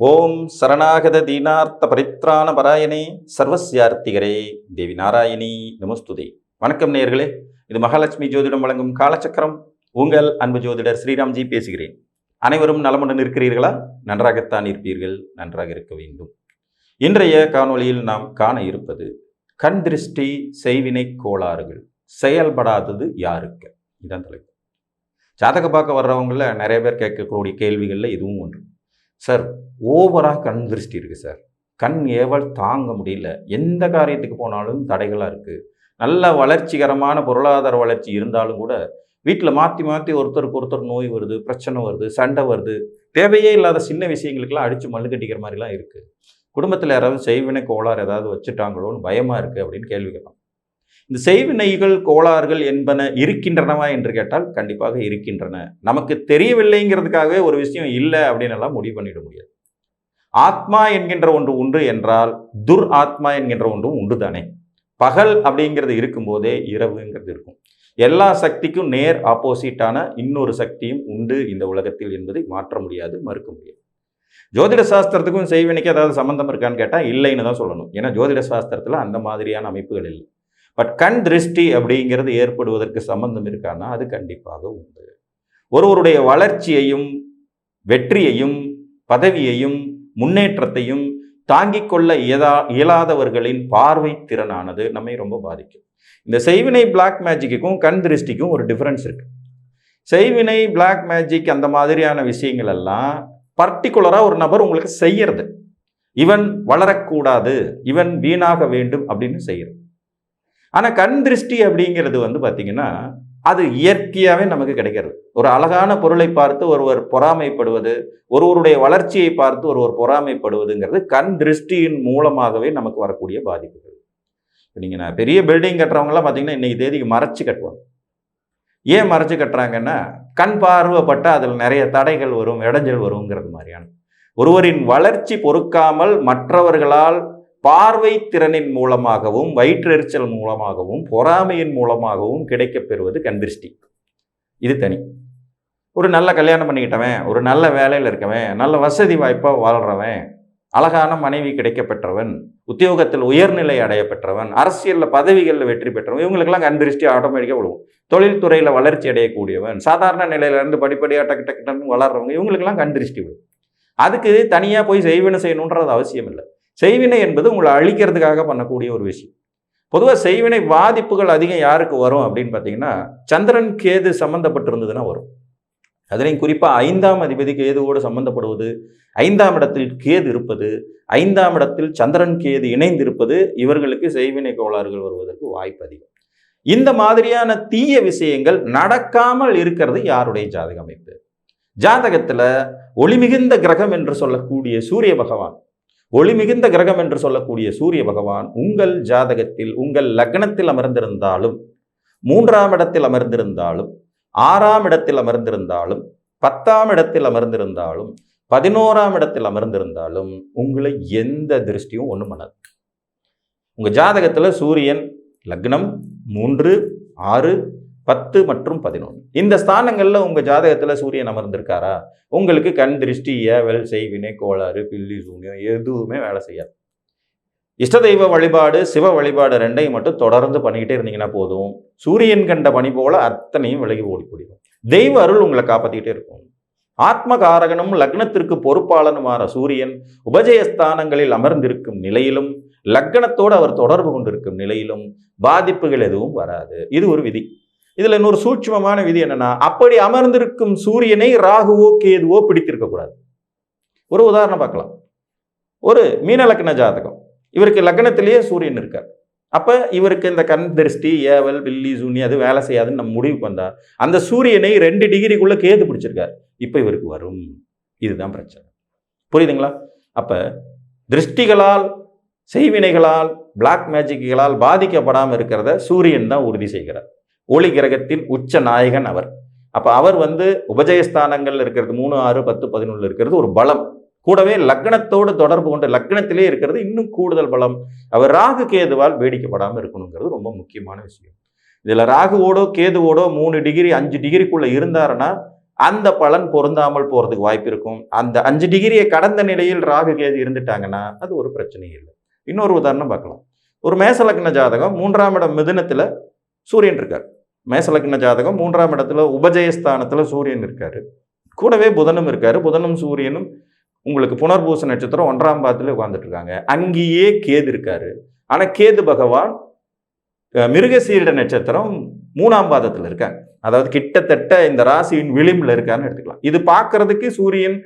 ஓம் சரணாகத தீனார்த்த பரித்ராண பராயணே சர்வஸ்யார்த்திகரே தேவி நாராயணி நமஸ்துதே. வணக்கம் நேயர்களே, இது மகாலட்சுமி ஜோதிடம் வழங்கும் காலச்சக்கரம். உங்கள் அன்பு ஜோதிடர் ஸ்ரீராம்ஜி பேசுகிறேன். அனைவரும் நலமுடன் இருக்கிறீர்களா? நன்றாகத்தான் இருப்பீர்கள், நன்றாக இருக்க வேண்டும். இன்றைய காணொளியில் நாம் காண இருப்பது கண் திருஷ்டி செய்வினை கோளாறுகள் செயல்படாதது யாருக்கு? இதான் தலைப்பு. ஜாதக பார்க்க வர்றவங்கள நிறைய பேர் கேட்கக்கூடிய கேள்விகளில் இதுவும் ஒன்று. சார், ஓவராக கண் திருஷ்டி இருக்குது சார், கண் ஏவல் தாங்க முடியல, எந்த காரியத்துக்கு போனாலும் தடைகளாக இருக்குது, நல்ல வளர்ச்சிகரமான பொருளாதார வளர்ச்சி இருந்தாலும் கூட வீட்டில் மாற்றி மாற்றி ஒருத்தருக்கு ஒருத்தர் நோய் வருது, பிரச்சனை வருது, சண்டை வருது, தேவையே இல்லாத சின்ன விஷயங்களுக்கெல்லாம் அடித்து மல்லு கட்டிக்கிற மாதிரிலாம் இருக்குது, குடும்பத்தில் யாராவது செய்வினை கோளாறு ஏதாவது வச்சுட்டாங்களோன்னு பயமாக இருக்குது அப்படின்னு கேள்வி கேட்பாங்க. இந்த செய்வினைகள் கோளாறுகள் என்பன இருக்கின்றனவா என்று கேட்டால் கண்டிப்பாக இருக்கின்றன. நமக்கு தெரியவில்லைங்கிறதுக்காகவே ஒரு விஷயம் இல்லை அப்படின்னு எல்லாம் முடிவு பண்ணிட முடியாது. ஆத்மா என்கின்ற ஒன்று உண்டு என்றால் துர் ஆத்மா என்கின்ற ஒன்றும் உண்டு தானே. பகல் அப்படிங்கிறது இருக்கும்போதே இரவுங்கிறது இருக்கும். எல்லா சக்திக்கும் நேர் ஆப்போசிட்டான இன்னொரு சக்தியும் உண்டு இந்த உலகத்தில் என்பதை மாற்ற முடியாது, மறுக்க முடியாது. ஜோதிட சாஸ்திரத்துக்கும் செய்வினைக்கு ஏதாவது சம்பந்தம் இருக்கான்னு கேட்டால் இல்லைன்னு தான் சொல்லணும். ஏன்னா ஜோதிட சாஸ்திரத்தில் அந்த மாதிரியான அமைப்புகள் இல்லை. பட் கண் திருஷ்டி அப்படிங்கிறது ஏற்படுவதற்கு சம்பந்தம் இருக்கான்னா அது கண்டிப்பாக உண்டு. ஒருவருடைய வளர்ச்சியையும் வெற்றியையும் பதவியையும் முன்னேற்றத்தையும் தாங்கிக் கொள்ள இயலாதவர்களின் பார்வை திறனானது நம்மை ரொம்ப பாதிக்கும். இந்த செய்வினை பிளாக் மேஜிக்குக்கும் கண் திருஷ்டிக்கும் ஒரு டிஃபரன்ஸ் இருக்கு. செய்வினை பிளாக் மேஜிக் அந்த மாதிரியான விஷயங்கள் எல்லாம் பர்டிகுலராக ஒரு நபர் உங்களுக்கு செய்யறது, இவன் வளரக்கூடாது, இவன் வீணாக வேண்டும் அப்படின்னு செய்யறது. ஆனால் கண் திருஷ்டி அப்படிங்கிறது பார்த்தீங்கன்னா அது இயற்கையாகவே நமக்கு கிடைக்கிறது. ஒரு அழகான பொருளை பார்த்து ஒருவர் பொறாமைப்படுவது, ஒருவருடைய வளர்ச்சியை பார்த்து ஒருவர் பொறாமைப்படுவதுங்கிறது கண் திருஷ்டியின் மூலமாகவே நமக்கு வரக்கூடிய பாதிப்புகள். இப்போ நீங்கள் பெரிய பில்டிங் கட்டுறவங்களாம் பார்த்தீங்கன்னா இன்னைக்கு தேதிக்கு மறைச்சு கட்டுவாங்க. ஏன் மறைச்சு கட்டுறாங்கன்னா கண் பார்வைப்பட்டால் அதில் நிறைய தடைகள் வரும், இடைஞ்சல் வருங்கிறது மாதிரியான. ஒருவரின் வளர்ச்சி பொறுக்காமல் மற்றவர்களால் பார்வை திறனின் மூலமாகவும் வயிற்றெரிச்சல் மூலமாகவும் பொறாமையின் மூலமாகவும் கிடைக்கப் பெறுவது கண் திருஷ்டி. இது தனி. ஒரு நல்ல கல்யாணம் பண்ணிக்கிட்டவன், ஒரு நல்ல வேலையில் இருக்கவன், நல்ல வசதி வாய்ப்பாக வாழ்கிறவன், அழகான மனைவி கிடைக்க பெற்றவன், உத்தியோகத்தில் உயர்நிலை அடைய பெற்றவன், அரசியலில் பதவிகளில் வெற்றி பெற்றவன், இவங்களுக்கெல்லாம் கண் திருஷ்டி ஆட்டோமேட்டிக்காக விழுவும். தொழில்துறையில் வளர்ச்சி அடையக்கூடியவன், சாதாரண நிலையிலேருந்து படிப்படியாக டக்கு டக்குன்னு வளர்றவங்க, இவங்களுக்கெல்லாம் கண் திருஷ்டி விழுவும். அதுக்கு தனியாக போய் செய்வினை செய்யணுன்றது அவசியம் இல்லை. செய்வினை என்பது உங்களை அழிக்கிறதுக்காக பண்ணக்கூடிய ஒரு விஷயம். பொதுவாக செய்வினை பாதிப்புகள் அதிகம் யாருக்கு வரும் அப்படின்னு பார்த்தீங்கன்னா சந்திரன் கேது சம்பந்தப்பட்டிருந்ததுன்னா வரும். அதுலேயும் குறிப்பாக 5ஆம் அதிபதி கேதுவோடு சம்பந்தப்படுவது, 5ஆம் இடத்தில் கேது இருப்பது, 5ஆம் இடத்தில் சந்திரன் கேது இணைந்திருப்பது, இவர்களுக்கு செய்வினை கோளாறுகள் வருவதற்கு வாய்ப்பு அதிகம். இந்த மாதிரியான தீய விஷயங்கள் நடக்காமல் இருக்கிறது யாருடைய ஜாதக அமைப்பு? ஜாதகத்தில் ஒளிமிகுந்த கிரகம் என்று சொல்லக்கூடிய சூரிய பகவான், ஒளிமிகுந்த கிரகம் என்று சொல்லக்கூடிய சூரிய பகவான் உங்கள் ஜாதகத்தில் உங்கள் லக்னத்தில் அமர்ந்திருந்தாலும், 3ஆம் இடத்தில் அமர்ந்திருந்தாலும், 6ஆம் இடத்தில் அமர்ந்திருந்தாலும், 10ஆம் இடத்தில் அமர்ந்திருந்தாலும், 11ஆம் இடத்தில் அமர்ந்திருந்தாலும் உங்களை எந்த திருஷ்டியும் ஒன்றும் பண்ணாது. உங்கள் ஜாதகத்தில் சூரியன் லக்னம் 3, 6, 10 மற்றும் 11 இந்த ஸ்தானங்களில் உங்கள் ஜாதகத்தில் சூரியன் அமர்ந்திருக்காரா, உங்களுக்கு கண் திருஷ்டி ஏவல் செய்வினை கோளாறு பில்லி சூன்யம் எதுவுமே வேலை செய்யாது. இஷ்ட தெய்வ வழிபாடு சிவ வழிபாடு ரெண்டையும் மட்டும் தொடர்ந்து பண்ணிக்கிட்டே இருந்தீங்கன்னா போதும், சூரியன் கண்ட பணி போல அத்தனையும் விலகி ஓடி போயிடும். தெய்வ அருள் உங்களை காப்பாற்றிக்கிட்டே இருக்கும். ஆத்ம காரகனும் லக்னத்திற்கு பொறுப்பாளனுமான சூரியன் உபஜயஸ்தானங்களில் அமர்ந்திருக்கும் நிலையிலும் லக்னத்தோடு அவர் தொடர்பு கொண்டிருக்கும் நிலையிலும் பாதிப்புகள் எதுவும் வராது. இது ஒரு விதி. இதுல இன்னொரு சூட்சுமமான விதி என்னன்னா, அப்படி அமர்ந்திருக்கும் சூரியனை ராகுவோ கேதுவோ பிடித்திருக்க கூடாது. ஒரு உதாரணம் பார்க்கலாம். ஒரு மீன லக்ன ஜாதகம், இவருக்கு லக்னத்திலேயே சூரியன் இருக்கார். அப்ப இவருக்கு இந்த கண் திருஷ்டி ஏவல் பில்லி சூன்யம் அது வேலை செய்யாதுன்னு நம்ம முடிவுக்கு வந்தா அந்த சூரியனை 2 டிகிரிக்குள்ள கேது பிடிச்சிருக்கார். இப்ப இவருக்கு வரும். இதுதான் பிரச்சனை. புரியுதுங்களா? அப்ப திருஷ்டிகளால் செய்வினைகளால் பிளாக் மேஜிக்குகளால் பாதிக்கப்படாமல் இருக்கிறத சூரியன் தான் உறுதி செய்கிறார். ஒளி கிரகத்தின் உச்ச நாயகன் அவர். அப்போ அவர் உபஜயஸ்தானங்கள் இருக்கிறது 3, 6, 10, 11 இருக்கிறது ஒரு பலம். கூடவே லக்னத்தோடு தொடர்பு கொண்டு லக்னத்திலே இருக்கிறது இன்னும் கூடுதல் பலம். அவர் ராகு கேதுவால் வேடிக்கப்படாமல் இருக்கணுங்கிறது ரொம்ப முக்கியமான விஷயம். இதில் ராகுவோடோ கேதுவோடோ 3 டிகிரி 5 டிகிரிக்குள்ளே இருந்தாருன்னா அந்த பலன் பொருந்தாமல் போறதுக்கு வாய்ப்பு இருக்கும். அந்த 5 டிகிரியை கடந்த நிலையில் ராகு கேது இருந்துட்டாங்கன்னா அது ஒரு பிரச்சனையும் இல்லை. இன்னொரு உதாரணம் பார்க்கலாம். ஒரு மேசலக்ன ஜாதகம் 3ஆம் இடம் மிதுனத்துல சூரியன் இருக்கார். மேசலக்ன ஜாதகம் 3ஆம் இடத்துல உபஜயஸ்தானத்துல சூரியன் இருக்காரு. கூடவே புதனும் இருக்காரு. புதனும் சூரியனும் உங்களுக்கு புனர்பூச நட்சத்திரம் 1ஆம் பாதத்துல உட்கார்ந்துட்டு இருக்காங்க. அங்கேயே கேது இருக்காரு. ஆனா கேது பகவான் மிருகசீரிட நட்சத்திரம் 3ஆம் பாதத்துல இருக்காங்க. அதாவது கிட்டத்தட்ட இந்த ராசியின் விளிம்புல இருக்கான்னு எடுத்துக்கலாம். இது பார்க்கறதுக்கு சூரியன்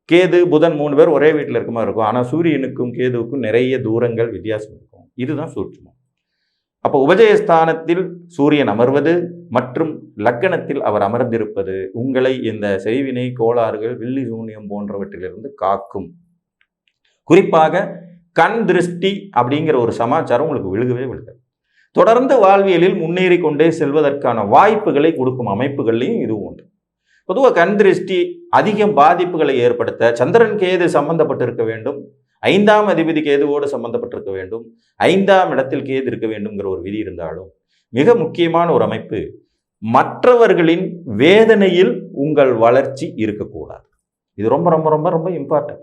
கேது புதன் 3 பேர் ஒரே வீட்டில் இருக்க மாதிரி இருக்கும். ஆனால் சூரியனுக்கும் கேதுவுக்கும் நிறைய தூரங்கள் வித்தியாசம் இருக்கும். இதுதான் சூட்சுமம். அப்போ உபஜயஸ்தானத்தில் சூரியன் அமர்வது மற்றும் லக்னத்தில் அவர் அமர்ந்திருப்பது உங்களை இந்த செய்வினை கோளாறுகள் வில்லி சூன்யம் போன்றவற்றிலிருந்து காக்கும். குறிப்பாக கண் திருஷ்டி அப்படிங்கிற ஒரு சமாச்சாரம் உங்களுக்கு விழுகவே விழுகாது. தொடர்ந்து வாழ்வியலில் முன்னேறி கொண்டே செல்வதற்கான வாய்ப்புகளை கொடுக்கும் அமைப்புகள்லையும் இது உண்டு. பொதுவாக கண் திருஷ்டி அதிகம் பாதிப்புகளை ஏற்படுத்த சந்திரன் கேது சம்பந்தப்பட்டிருக்க வேண்டும். 5ஆம் அதிபதி கேதுவோடு சம்பந்தப்பட்டிருக்க வேண்டும். 5ஆம் இடத்தில் கேது இருக்க வேண்டும்ங்கிற ஒரு விதி இருந்தாலும் மிக முக்கியமான ஒரு அமைப்பு மற்றவர்களின் வேதனையில் உங்கள் வளர்ச்சி இருக்கக்கூடாது. இது ரொம்ப ரொம்ப ரொம்ப ரொம்ப இம்பார்ட்டன்ட்.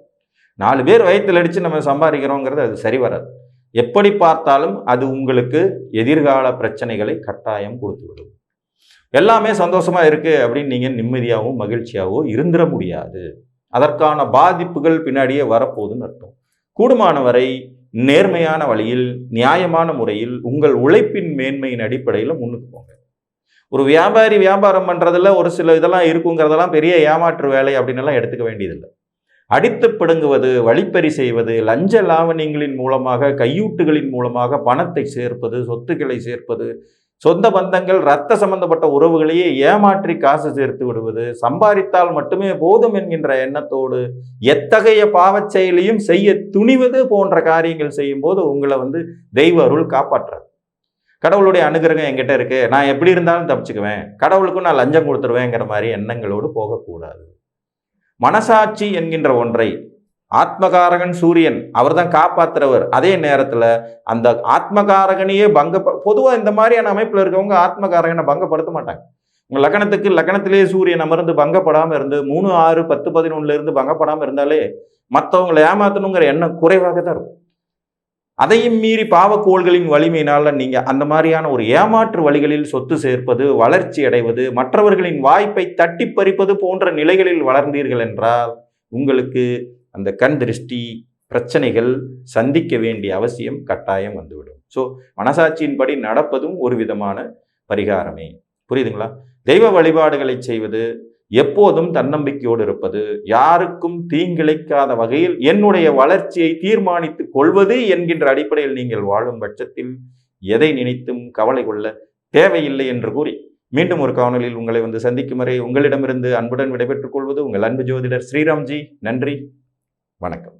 4 பேர் வயிற்றில் அடித்து நம்ம சம்பாதிக்கிறோங்கிறது அது சரி வராது. எப்படி பார்த்தாலும் அது உங்களுக்கு எதிர்கால பிரச்சனைகளை கட்டாயம் கொடுத்துவிடும். எல்லாமே சந்தோஷமா இருக்கு அப்படின்னு நீங்க நிம்மதியாகவும் மகிழ்ச்சியாகவும் இருந்துட முடியாது. அதற்கான பாதிப்புகள் பின்னாடியே வரப்போகுதுன்னு அர்த்தம். கூடுமான வரை நேர்மையான வழியில் நியாயமான முறையில் உங்கள் உழைப்பின் மேன்மையின் அடிப்படையில் முன்னுக்கு போங்க. ஒரு வியாபாரி வியாபாரம் பண்றதுல ஒரு சில இதெல்லாம் இருக்குங்கிறதெல்லாம் பெரிய ஏமாற்று வேலை அப்படின்னு எல்லாம் எடுத்துக்க வேண்டியதில்லை. அடித்து பிடுங்குவது, வழிப்பறி செய்வது, லஞ்ச லாவணியங்களின் மூலமாக கையூட்டுகளின் மூலமாக பணத்தை சேர்ப்பது, சொத்துக்களை சேர்ப்பது, சொந்த பந்தங்கள் இரத்த சம்பந்தப்பட்ட உறவுகளையே ஏமாற்றி காசு சேர்த்து விடுவது, சம்பாதித்தால் மட்டுமே போதும் என்கின்ற எண்ணத்தோடு எத்தகைய பாவச் செயலையும் செய்ய துணிவது போன்ற காரியங்கள் செய்யும் போது உங்களை தெய்வ அருள் காப்பாற்றாது. கடவுளுடைய அனுகிரகம் என்கிட்ட இருக்கு, நான் எப்படி இருந்தாலும் தப்பிச்சுக்குவேன், கடவுளுக்கும் நான் லஞ்சம் கொடுத்துருவேங்கிற மாதிரி எண்ணங்களோடு போகக்கூடாது. மனசாட்சி என்கின்ற ஒன்றை ஆத்மகாரகன் சூரியன் அவர் தான் காப்பாற்றுறவர். அதே நேரத்தில் அந்த ஆத்மகாரகனையே பொதுவாக இந்த மாதிரியான அமைப்பில் இருக்கவங்க ஆத்மகாரகனை பங்கப்படுத்த மாட்டாங்க. உங்கள் லக்னத்திலேயே சூரியன் அமர்ந்து பங்கப்படாமல் இருந்து 3, 6, 10, 11 இருந்து பங்கப்படாமல் இருந்தாலே மற்றவங்களை ஏமாற்றணுங்கிற எண்ணம் குறைவாக தான் இருக்கும். அதையும் மீறி பாவக்கோள்களின் வலிமையினால நீங்க அந்த மாதிரியான ஒரு ஏமாற்று வழிகளில் சொத்து சேர்ப்பது, வளர்ச்சி அடைவது, மற்றவர்களின் வாய்ப்பை தட்டி பறிப்பது போன்ற நிலைகளில் வளர்ந்தீர்கள் என்றால் உங்களுக்கு அந்த கண் திருஷ்டி பிரச்சனைகள் சந்திக்க வேண்டிய அவசியம் கட்டாயம் வந்துவிடும். ஸோ மனசாட்சியின்படி நடப்பதும் ஒரு விதமான பரிகாரமே. புரியுதுங்களா? தெய்வ வழிபாடுகளை செய்வது, எப்போதும் தன்னம்பிக்கையோடு இருப்பது, யாருக்கும் தீங்கிழைக்காத வகையில் என்னுடைய வளர்ச்சியை தீர்மானித்துக் கொள்வது என்கின்ற அடிப்படையில் நீங்கள் வாழும் பட்சத்தில் எதை நினைத்தும் கவலை கொள்ள தேவையில்லை என்று கூறி மீண்டும் ஒரு காணொலியில் உங்களை சந்திக்கும் வரை உங்களிடமிருந்து அன்புடன் விடைபெற்றுக் கொள்வது உங்கள் அன்பு ஜோதிடர் ஸ்ரீராம்ஜி. நன்றி, வணக்கம்.